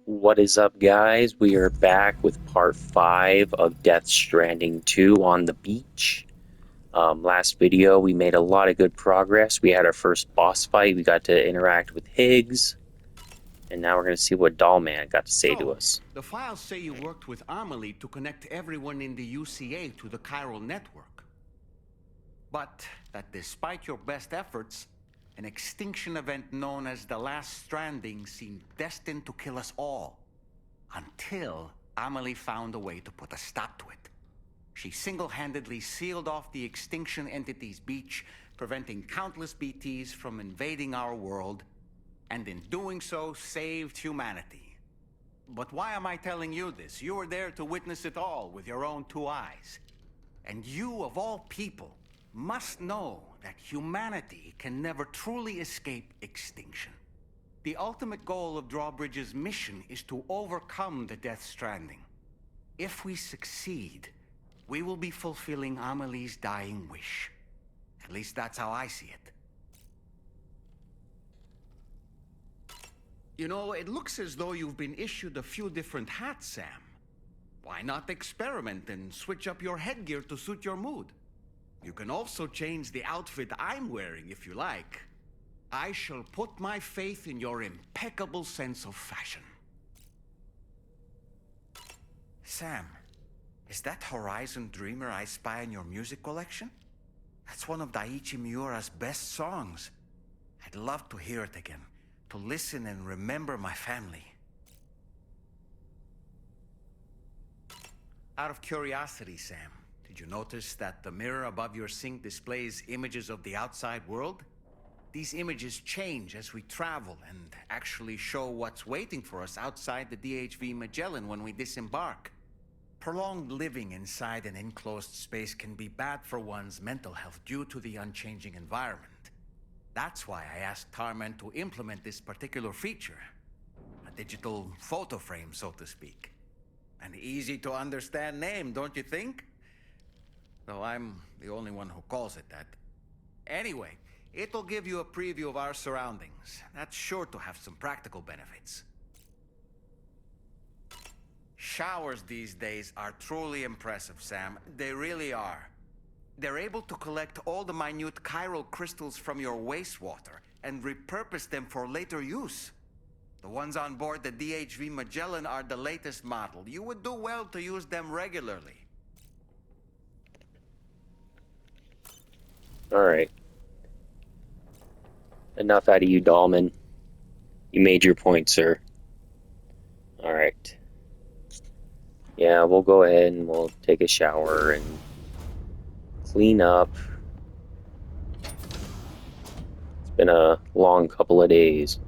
What is up, guys? We are back with part 5 of Death Stranding 2 on the beach. Last video, we made a lot of good progress. We had our first boss fight. We got to interact with Higgs. And now we're going to see what Dollman got to say to So, us. the files say you worked with Amelie to connect everyone in the UCA to the chiral network. But that despite your best efforts, an extinction event known as the Last Stranding seemed destined to kill us all. Until Amelie found a way to put a stop to it. She single-handedly sealed off the extinction entity's beach, preventing countless BTs from invading our world, and in doing so, saved humanity. But why am I telling you this? You were there to witness it all with your own two eyes. And you, of all people, must know that humanity can never truly escape extinction. The ultimate goal of Drawbridge's mission is to overcome the Death Stranding. If we succeed, we will be fulfilling Amelie's dying wish. At least that's how I see it. You know, it looks as though you've been issued a few different hats, Sam. Why not experiment and switch up your headgear to suit your mood? You can also change the outfit I'm wearing if you like. I shall put my faith in your impeccable sense of fashion. Sam, is that Horizon Dreamer I spy in your music collection? That's one of Daiichi Miura's best songs. I'd love to hear it again, to listen and remember my family. Out of curiosity, Sam, did you notice that the mirror above your sink displays images of the outside world? These images change as we travel and actually show what's waiting for us outside the DHV Magellan when we disembark. Prolonged living inside an enclosed space can be bad for one's mental health due to the unchanging environment. That's why I asked Tarman to implement this particular feature. A digital photo frame, so to speak. An easy to understand name, don't you think? Though I'm the only one who calls it that. Anyway, it'll give you a preview of our surroundings. That's sure to have some practical benefits. Showers these days are truly impressive, Sam. They really are. They're able to collect all the minute chiral crystals from your wastewater and repurpose them for later use. The ones on board the DHV Magellan are the latest model. You would do well to use them regularly. Alright. Enough out of you, Dollman. You made your point, sir. Alright. Yeah, we'll go ahead and we'll take a shower and clean up. It's been a long couple of days.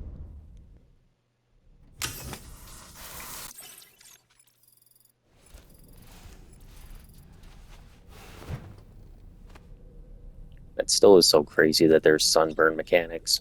That still is so crazy that there's sunburn mechanics.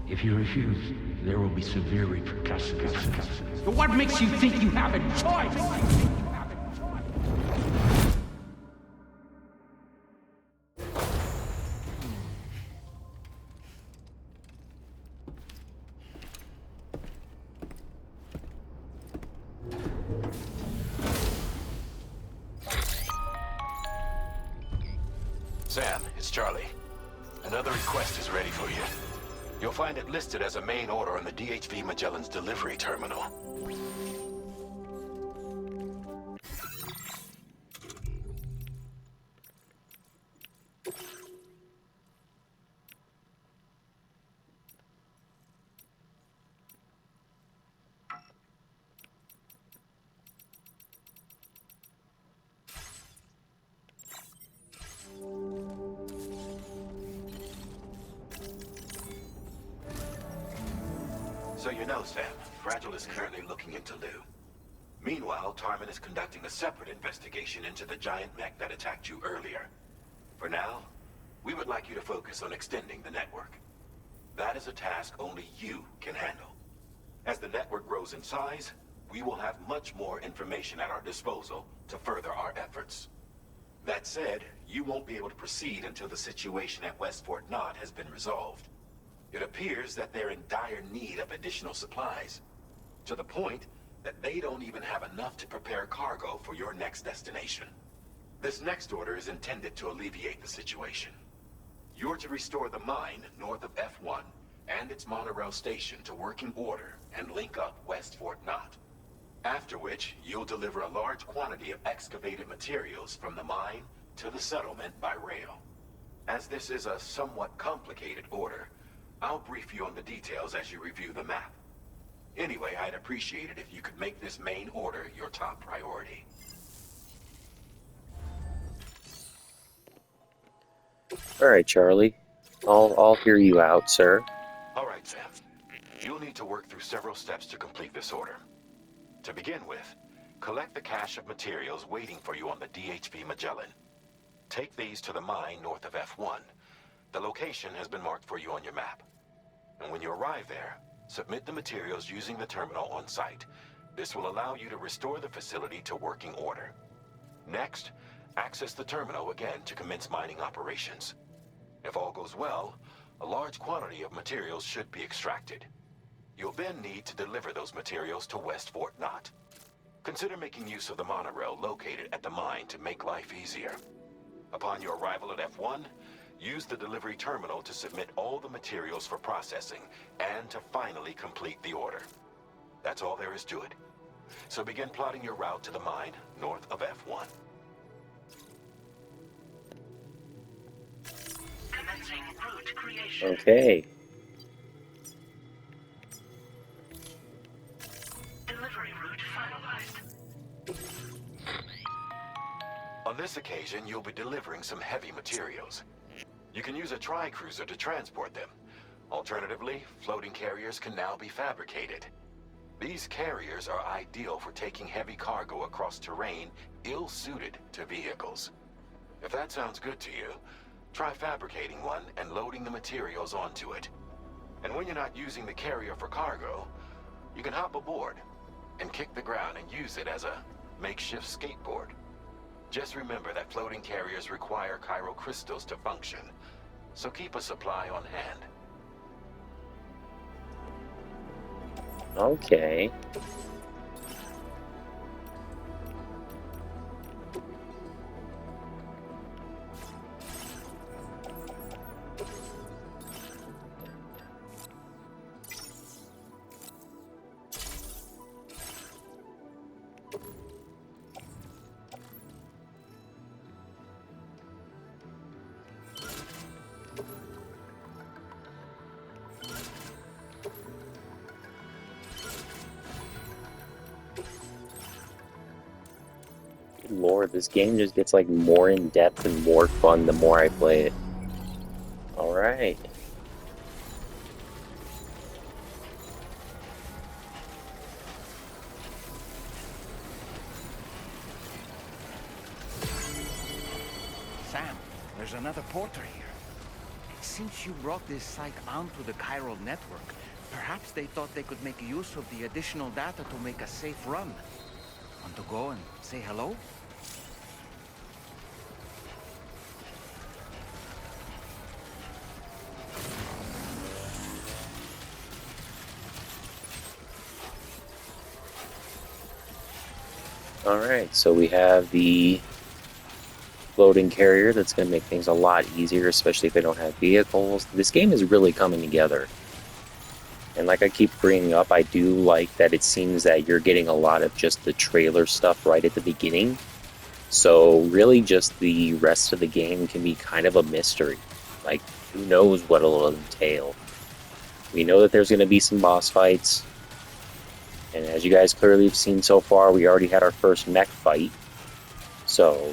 If you refuse, there will be severe repercussions. But what makes you think you have a choice? Sam, it's Charlie. Another request is ready for you. You'll find it listed as a main order on the DHV Magellan's delivery terminal. So you know, Sam, Fragile is currently looking into Lou. Meanwhile, Tarman is conducting a separate investigation into the giant mech that attacked you earlier. For now, we would like you to focus on extending the network. That is a task only you can handle. As the network grows in size, we will have much more information at our disposal to further our efforts. That said, you won't be able to proceed until the situation at West Fort Knott has been resolved. It appears that they're in dire need of additional supplies, to the point that they don't even have enough to prepare cargo for your next destination. This next order is intended to alleviate the situation. You're to restore the mine north of F1 and its monorail station to working order and link up West Fort Knott. After which, you'll deliver a large quantity of excavated materials from the mine to the settlement by rail. As this is a somewhat complicated order, I'll brief you on the details as you review the map. Anyway, I'd appreciate it if you could make this main order your top priority. All right, Charlie. I'll hear you out, sir. All right, Sam. You'll need to work through several steps to complete this order. To begin with, collect the cache of materials waiting for you on the DHV Magellan. Take these to the mine north of F1. The location has been marked for you on your map. And when you arrive there, submit the materials using the terminal on site. This will allow you to restore the facility to working order. Next, access the terminal again to commence mining operations. If all goes well, a large quantity of materials should be extracted. You'll then need to deliver those materials to West Fort Knott. Consider making use of the monorail located at the mine to make life easier. Upon your arrival at F1, use the delivery terminal to submit all the materials for processing and to finally complete the order. That's all there is to it. So begin plotting your route to the mine north of F1. Commencing route creation. Okay. Delivery route finalized. On this occasion, you'll be delivering some heavy materials. You can use a tri-cruiser to transport them. Alternatively, floating carriers can now be fabricated. These carriers are ideal for taking heavy cargo across terrain ill-suited to vehicles. If that sounds good to you, try fabricating one and loading the materials onto it. And when you're not using the carrier for cargo, you can hop aboard and kick the ground and use it as a makeshift skateboard. Just remember that floating carriers require chiral crystals to function, so keep a supply on hand. Okay. Lord, this game just gets like more in depth and more fun the more I play it. All right. Sam, there's another porter here. Since you brought this site onto the chiral network, perhaps they thought they could make use of the additional data to make a safe run. Want to go and say hello? Alright, so we have the floating carrier that's going to make things a lot easier, especially if they don't have vehicles. This game is really coming together. And like I keep bringing up, I do like that it seems that you're getting a lot of just the trailer stuff right at the beginning. So really just the rest of the game can be kind of a mystery. Like, who knows what it'll entail. We know that there's going to be some boss fights. And as you guys clearly have seen so far, we already had our first mech fight. So,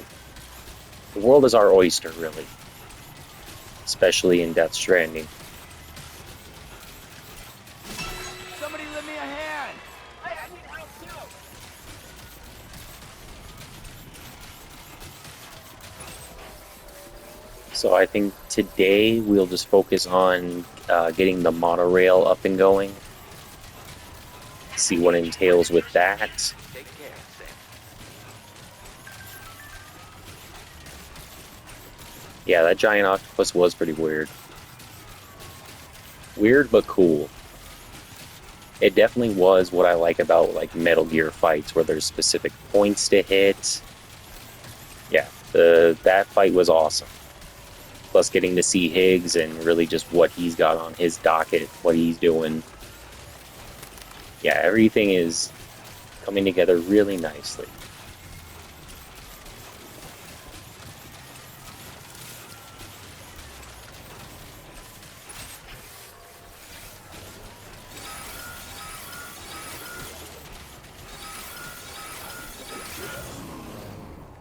the world is our oyster, really. Especially in Death Stranding. Somebody lend me a hand! Hey, I need help too! So I think today we'll just focus on getting the monorail up and going. See what entails with that. Take care, Sam. Yeah, that giant octopus was pretty weird. Weird but cool. It definitely was what I like about like Metal Gear fights, where there's specific points to hit. Yeah, that fight was awesome. Plus, getting to see Higgs and really just what he's got on his docket, what he's doing. Yeah, everything is coming together really nicely.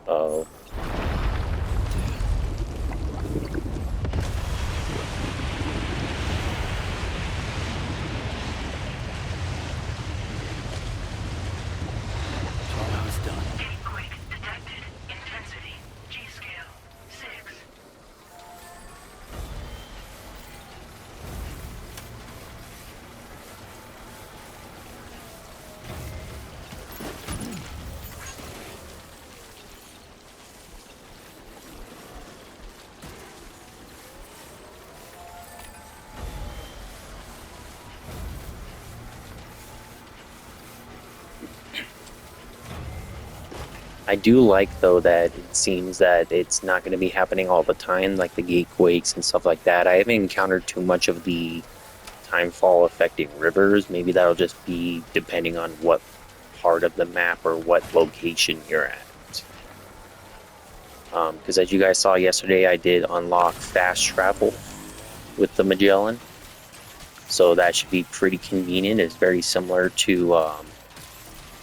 Oh. Almost done. Earthquake detected. Intensity. G-scale. 6. I do like, though, that it seems that it's not going to be happening all the time, like the gatequakes and stuff like that. I haven't encountered too much of the timefall affecting rivers. Maybe that'll just be depending on what part of the map or what location you're at. Because as you guys saw yesterday, I did unlock fast travel with the Magellan. So that should be pretty convenient. It's very similar to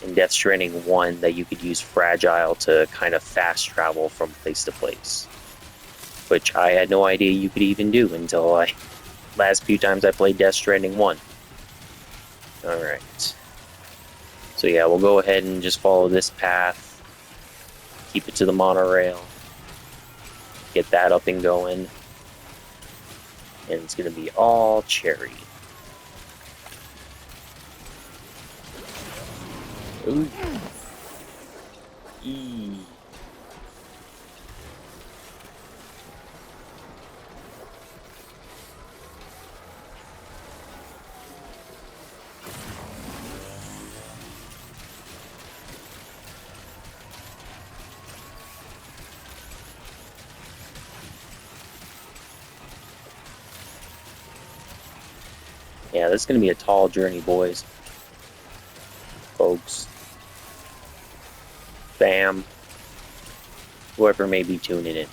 in Death Stranding 1 that you could use Fragile to kind of fast travel from place to place. Which I had no idea you could even do until last few times I played Death Stranding 1. Alright. So yeah, we'll go ahead and just follow this path. Keep it to the monorail. Get that up and going. And it's going to be all cherry. Ooh. Eee. Yeah, this is going to be a tall journey, boys. Folks. Fam. Whoever may be tuning in.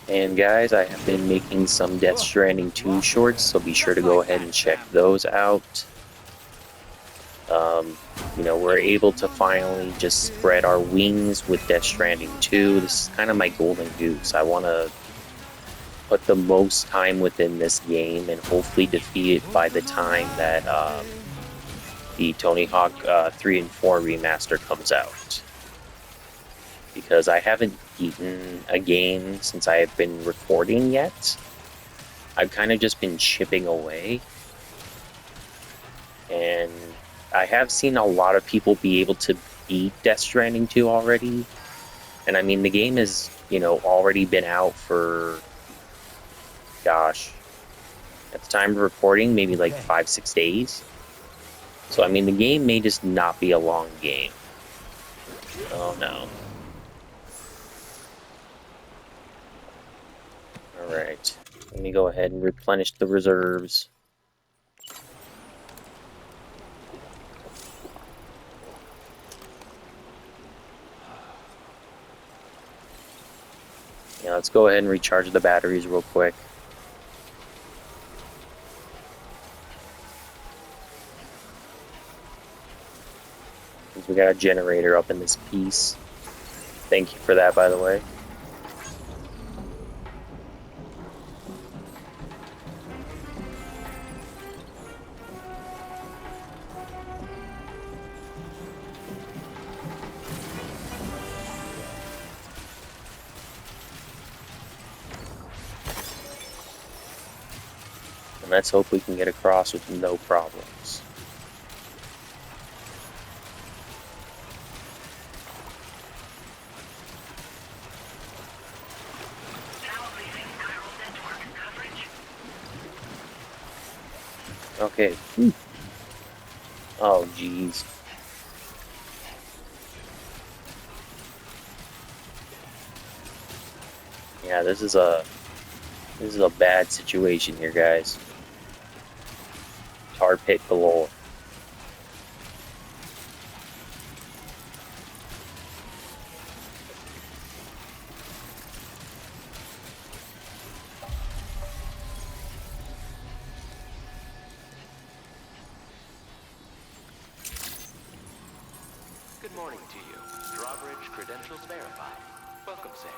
And guys, I have been making some Death Stranding 2 shorts, so be sure to go ahead and check those out. You know, we're able to finally just spread our wings with Death Stranding 2. This is kind of my golden goose. I want to put the most time within this game and hopefully defeat it by the time that the Tony Hawk 3 and 4 remaster comes out. Because I haven't beaten a game since I have been recording yet. I've kind of just been chipping away. And I have seen a lot of people be able to beat Death Stranding 2 already. And I mean, the game has, you know, already been out for, gosh, at the time of recording, maybe like 5-6 days. So, I mean, the game may just not be a long game. Oh, no. Alright, let me go ahead and replenish the reserves. let's go ahead and recharge the batteries real quick. We got a generator up in this piece. Thank you for that, by the way. And let's hope we can get across with no problems. Okay. Oh, jeez. Yeah, this is a bad situation here, guys. Tar pit galore. Good morning to you. Drawbridge credentials verified. Welcome, Sam.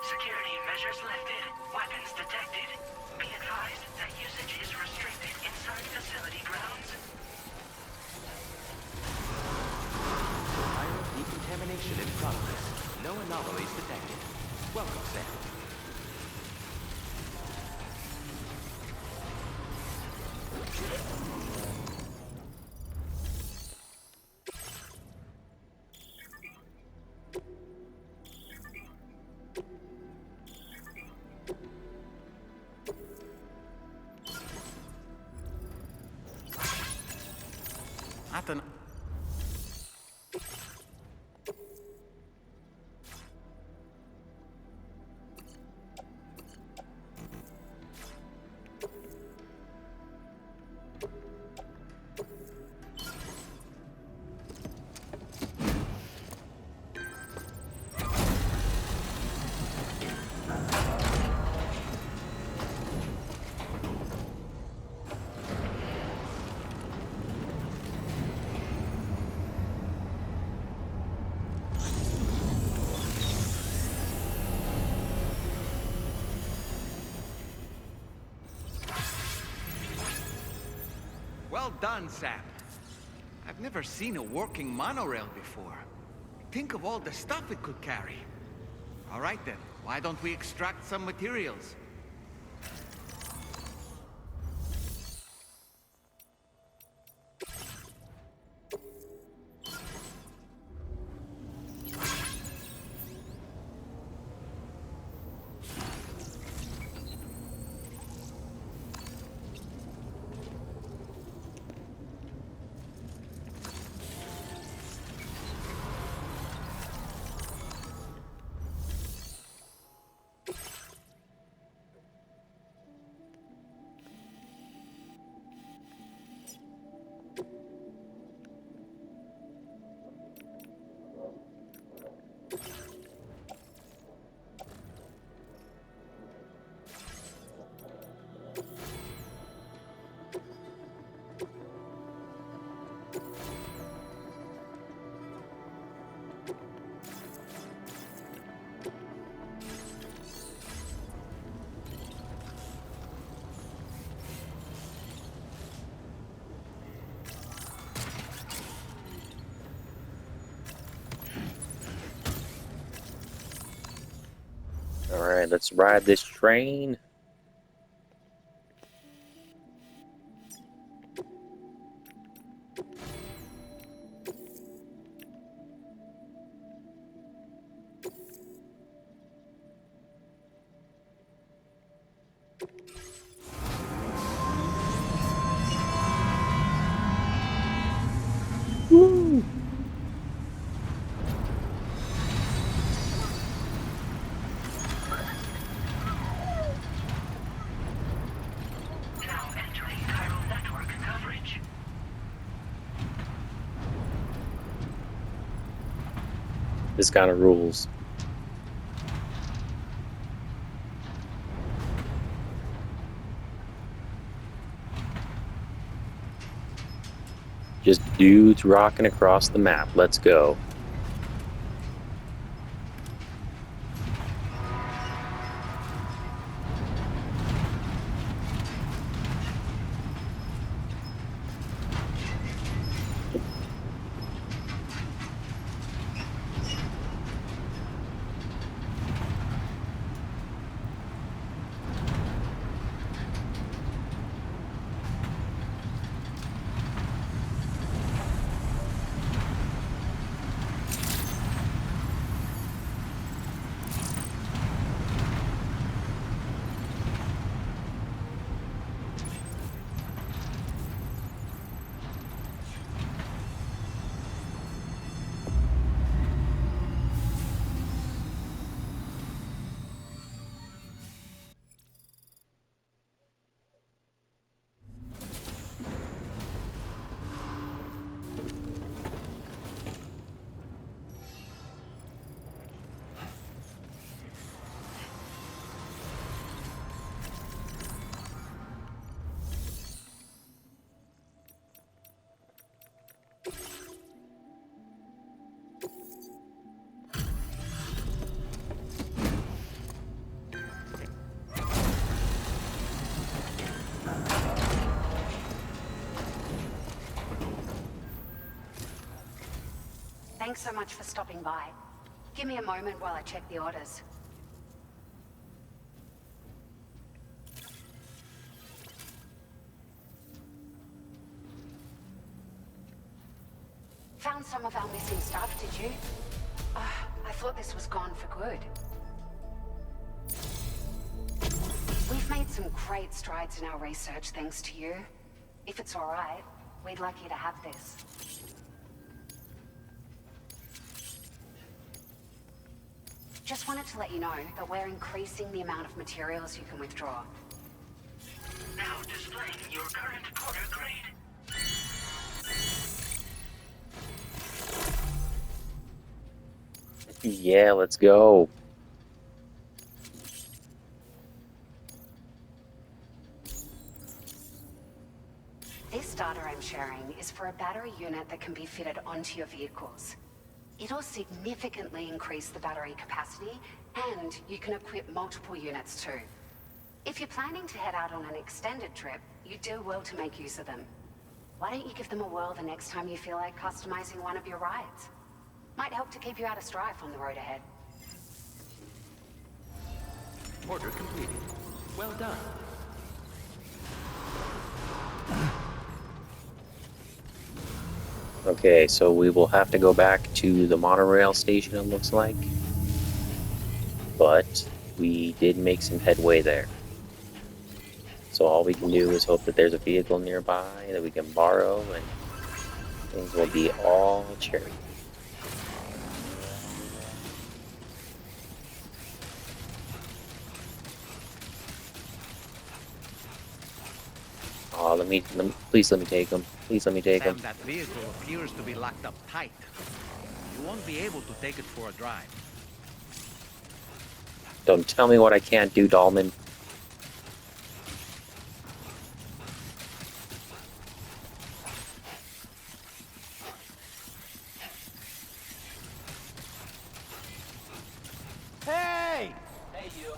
Security measures lifted. Weapons detected. Be advised that usage is restricted inside facility grounds. Iron decontamination in progress. No anomalies detected. Welcome, Sam. Well done, Sam. I've never seen a working monorail before. Think of all the stuff it could carry. All right then, why don't we extract some materials? Alright, let's ride this train. Woo! Now entering chiral network coverage. This kind of rules. Just dudes rocking across the map. Let's go. Thanks so much for stopping by. Give me a moment while I check the orders. Found some of our missing stuff, did you? I thought this was gone for good. We've made some great strides in our research thanks to you. If it's all right, we'd like you to have this. Just wanted to let you know that we're increasing the amount of materials you can withdraw. Now displaying your current quarter grade. Yeah, let's go. This data I'm sharing is for a battery unit that can be fitted onto your vehicles. It'll significantly increase the battery capacity, and you can equip multiple units too. If you're planning to head out on an extended trip, you do well to make use of them. Why don't you give them a whirl the next time you feel like customizing one of your rides? Might help to keep you out of strife on the road ahead. Order completed. Well done. Okay, so we will have to go back to the monorail station, it looks like. But we did make some headway there. So all we can do is hope that there's a vehicle nearby that we can borrow, and things will be all cherry. Oh, please let me take him. Please let me take him. Sam, that vehicle appears to be locked up tight. You won't be able to take it for a drive. Don't tell me what I can't do, Dahlman. Hey! Hey, you.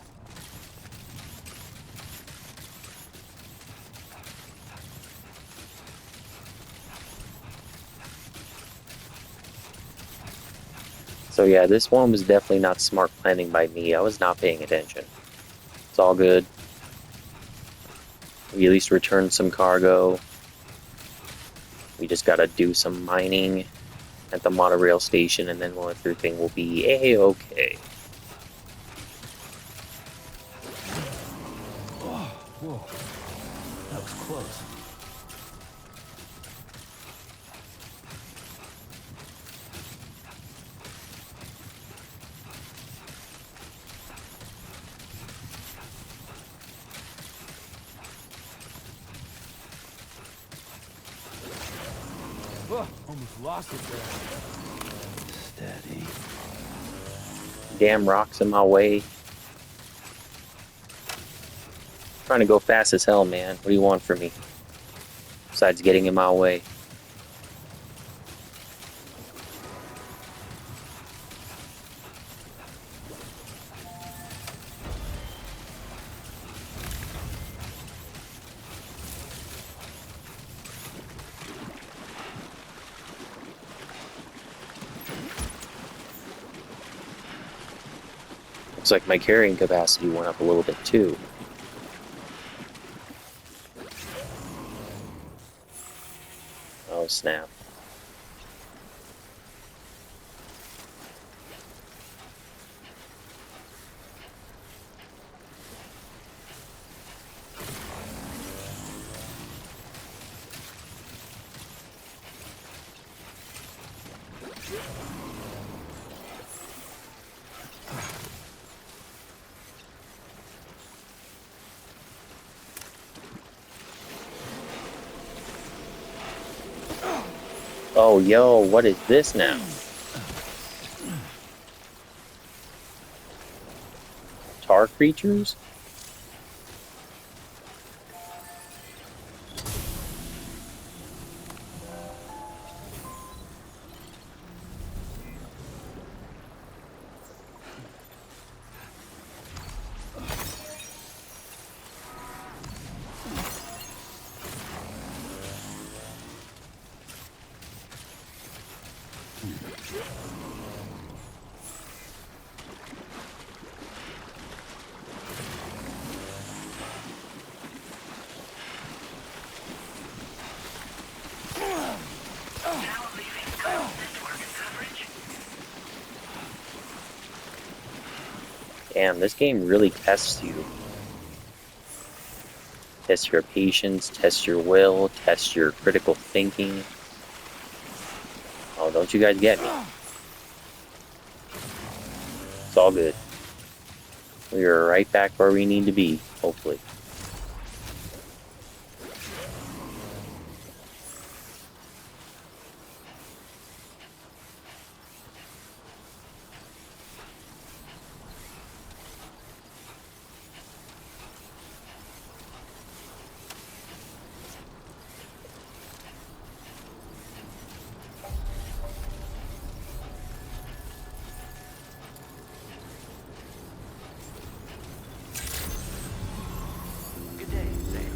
So yeah, this one was definitely not smart planning by me. I was not paying attention. It's all good. We at least returned some cargo. We just gotta do some mining at the monorail station, and then everything will be A-okay. Whoa. That was close. Almost lost it there. Steady. Damn rocks in my way. Trying to go fast as hell, man. What do you want from me? Besides getting in my way. Looks like my carrying capacity went up a little bit too. Oh snap. Oh, yo, what is this now? Tar creatures? Now leaving Chiral network coverage. Damn, this game really tests you. Tests your patience, tests your will, tests your critical thinking. Oh, don't you guys get me? It's all good. We are right back where we need to be, hopefully. Good day, Sam.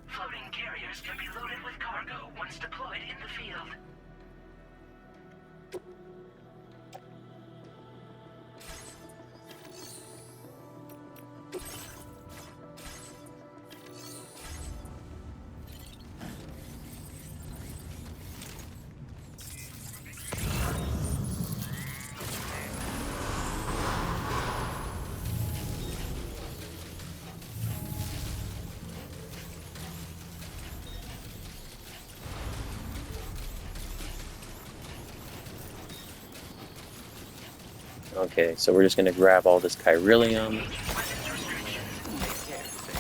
Floating carriers can be loaded with cargo once deployed in the field. Okay, so we're just gonna grab all this chiralium. Weapons restrictions. Take care, Sam.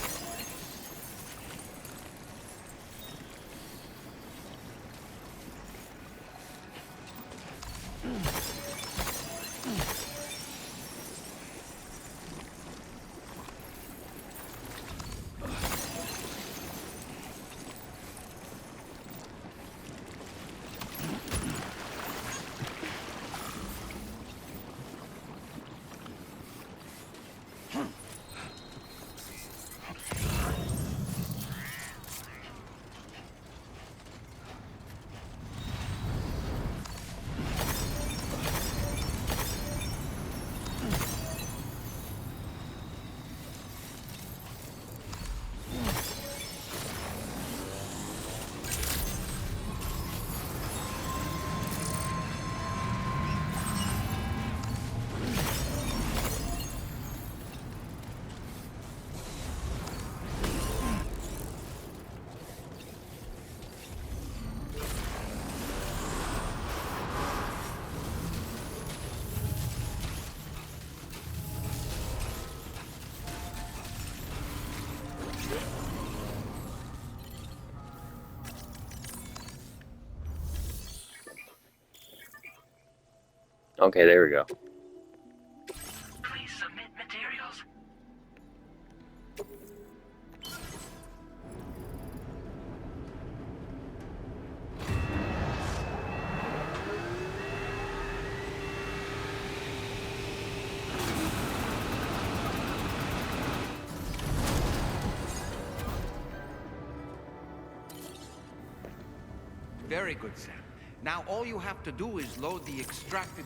Okay, there we go. Please submit materials. Very good, Sam. Now all you have to do is load the extracted...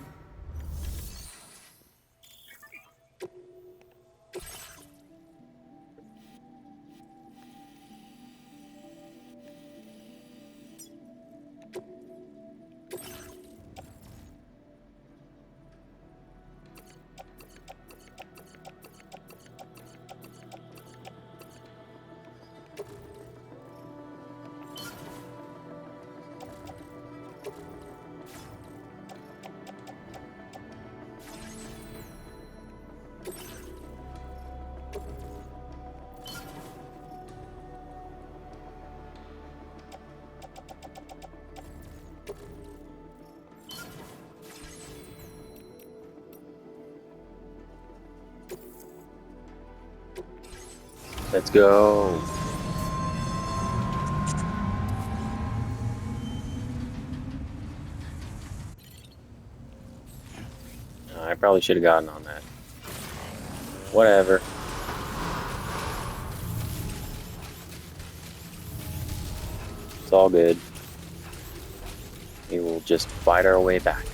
Let's go. I probably should have gotten on that. Whatever. It's all good. We will just fight our way back.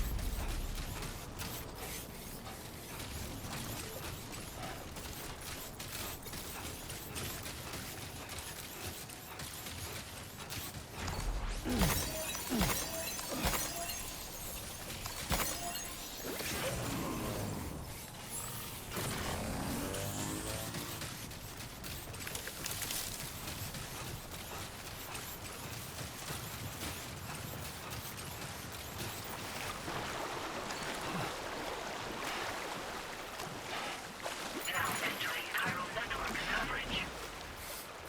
Now entering chiral network coverage.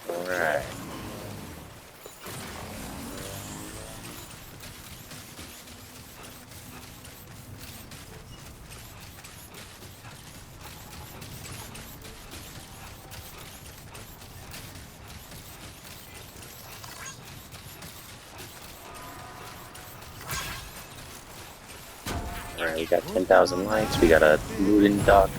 Alright. Alright, we got 10,000 likes, we got a wooden duck.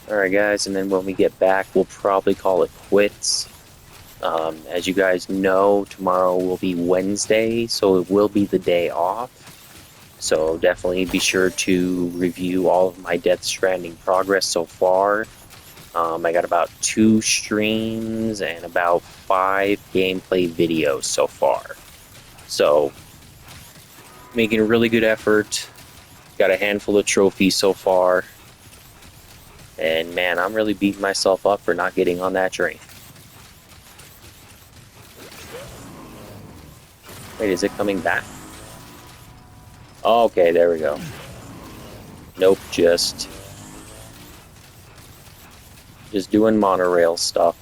Alright guys, and then when we get back, we'll probably call it quits. As you guys know, tomorrow will be Wednesday, so it will be the day off. So definitely be sure to review all of my Death Stranding progress so far. I got about 2 streams and about 5 gameplay videos so far. So, making a really good effort. Got a handful of trophies so far. And man, I'm really beating myself up for not getting on that train. Wait, is it coming back? Oh, okay, there we go. Nope, just doing monorail stuff.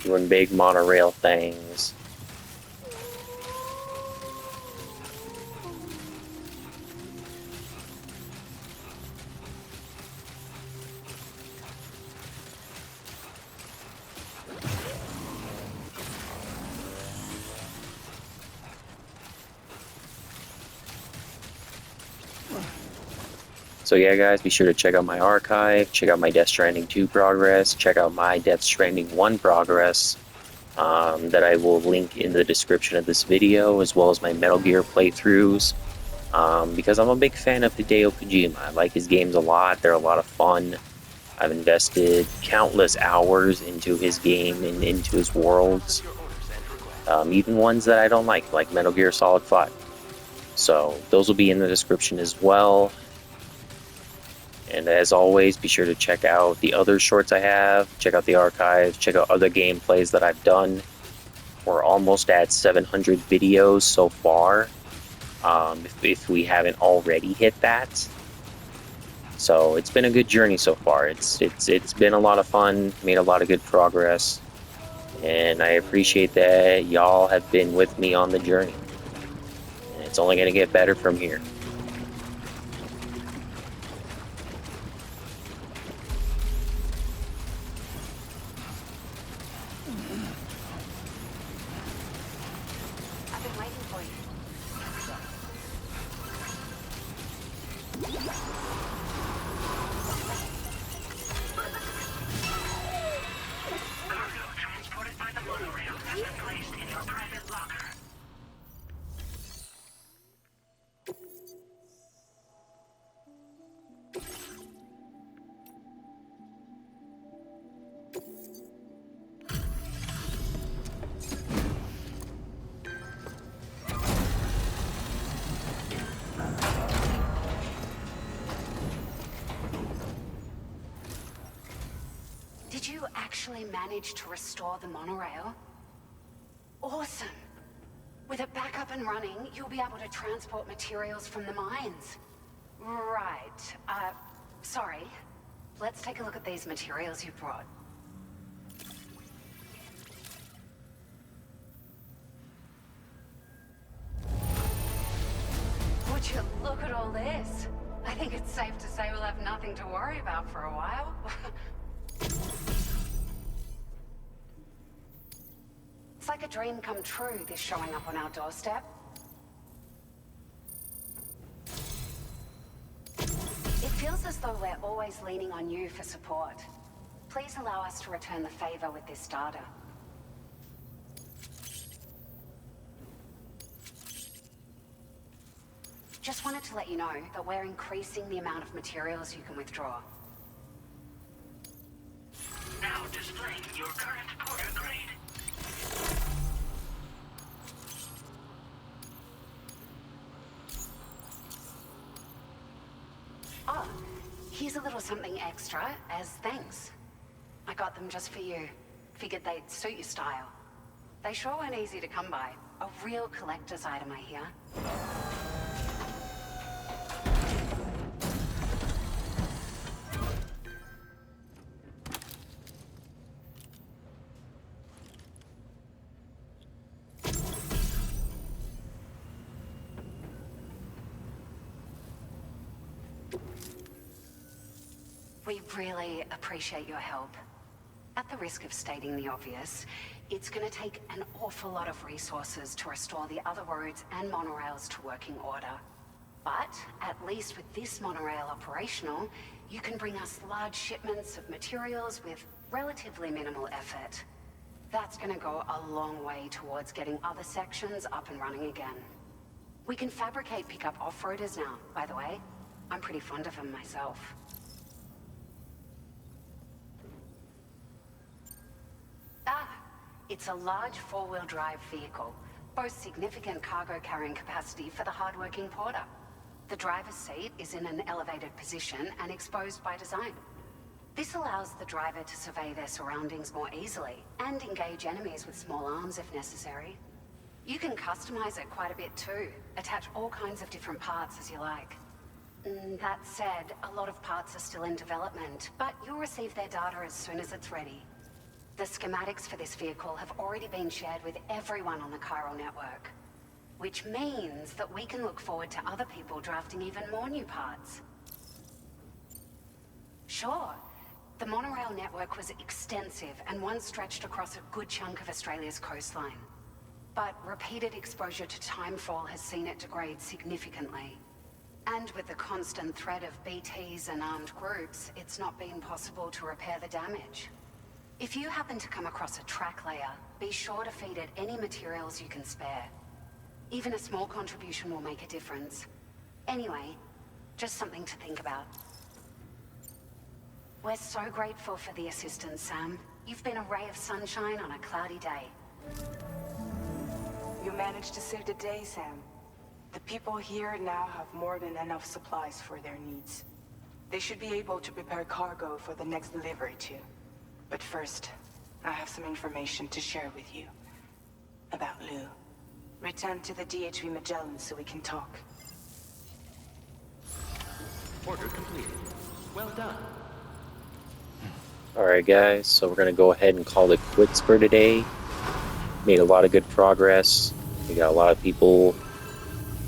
Doing big monorail things. So yeah guys, be sure to check out my archive, check out my Death Stranding 2 progress, check out my Death Stranding 1 progress that I will link in the description of this video, as well as my Metal Gear playthroughs, because I'm a big fan of Hideo Kojima. I like his games a lot, they're a lot of fun. I've invested countless hours into his game and into his worlds, even ones that I don't like Metal Gear Solid 5. So those will be in the description as well. And as always, be sure to check out the other shorts I have, check out the archives, check out other gameplays that I've done. We're almost at 700 videos so far, if we haven't already hit that. So it's been a good journey so far. It's been a lot of fun, made a lot of good progress, and I appreciate that y'all have been with me on the journey. And it's only going to get better from here. I've been waiting for you. Cargo transported by the monorail has been placed in your private locker. Did you actually manage to restore the monorail? Awesome! With it back up and running, you'll be able to transport materials from the mines. Right. Sorry. Let's take a look at these materials you brought. Would you look at all this? I think it's safe to say we'll have nothing to worry about for a while. It's like a dream come true, this showing up on our doorstep. It feels as though we're always leaning on you for support. Please allow us to return the favor with this data. Just wanted to let you know that we're increasing the amount of materials you can withdraw. Now displaying your current porter grade. Oh, here's a little something extra as thanks. I got them just for you. Figured they'd suit your style. They sure weren't easy to come by. A real collector's item, I hear. We really appreciate your help. At the risk of stating the obvious, it's going to take an awful lot of resources to restore the other roads and monorails to working order. But at least with this monorail operational, you can bring us large shipments of materials with relatively minimal effort. That's going to go a long way towards getting other sections up and running again. We can fabricate pickup off-roaders now, by the way. I'm pretty fond of them myself. It's a large four-wheel drive vehicle, boasts significant cargo carrying capacity for the hard-working porter. The driver's seat is in an elevated position and exposed by design. This allows the driver to survey their surroundings more easily and engage enemies with small arms if necessary. You can customize it quite a bit too, attach all kinds of different parts as you like. That said, a lot of parts are still in development, but you'll receive their data as soon as it's ready. The schematics for this vehicle have already been shared with everyone on the chiral network, which means that we can look forward to other people drafting even more new parts. Sure, the monorail network was extensive and once stretched across a good chunk of Australia's coastline. But repeated exposure to timefall has seen it degrade significantly. And with the constant threat of BTs and armed groups, it's not been possible to repair the damage. If you happen to come across a track layer, be sure to feed it any materials you can spare. Even a small contribution will make a difference. Anyway, just something to think about. We're so grateful for the assistance, Sam. You've been a ray of sunshine on a cloudy day. You managed to save the day, Sam. The people here now have more than enough supplies for their needs. They should be able to prepare cargo for the next delivery too. But first, I have some information to share with you. About Lou. Return to the DHV Magellan so we can talk. Order completed. Well done. Alright guys, so we're going to go ahead and call it quits for today. Made a lot of good progress. We got a lot of people,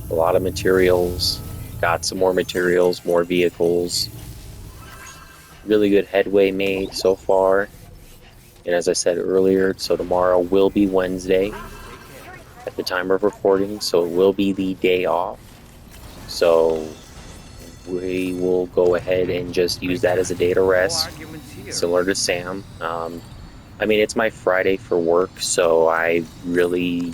a lot of materials, got some more materials, more vehicles. Really good headway made so far. And as I said earlier, so tomorrow will be Wednesday at the time of recording, so it will be the day off. So we will go ahead and just use that as a day to rest, similar to Sam. I mean, it's my Friday for work, so I really,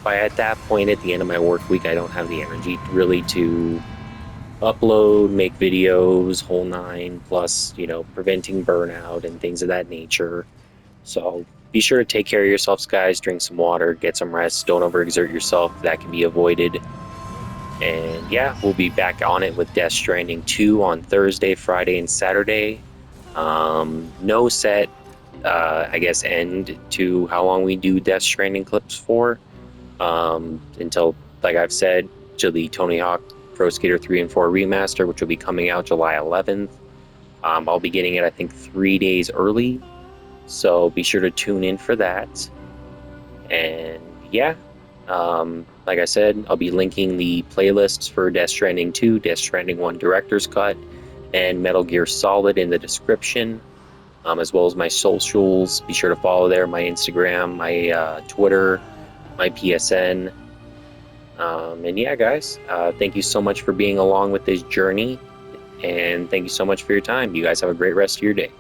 by at that point at the end of my work week, I don't have the energy really to upload, make videos, whole nine, plus, you know, preventing burnout and things of that nature. So be sure to take care of yourselves, guys. Drink some water, get some rest. Don't overexert yourself. That can be avoided. And yeah, we'll be back on it with Death Stranding 2 on Thursday, Friday, and Saturday. No set, I guess, end to how long we do Death Stranding clips for. Until, like I've said, to the Tony Hawk Pro Skater 3 and 4 remaster, which will be coming out July 11th. I'll be getting it, I think, 3 days early. So be sure to tune in for that. And yeah, like I said, I'll be linking the playlists for Death Stranding 2, Death Stranding 1 Director's Cut, and Metal Gear Solid in the description, as well as my socials. Be sure to follow there, my Instagram, my Twitter, my PSN. And yeah, guys, thank you so much for being along with this journey, and thank you so much for your time. You guys have a great rest of your day.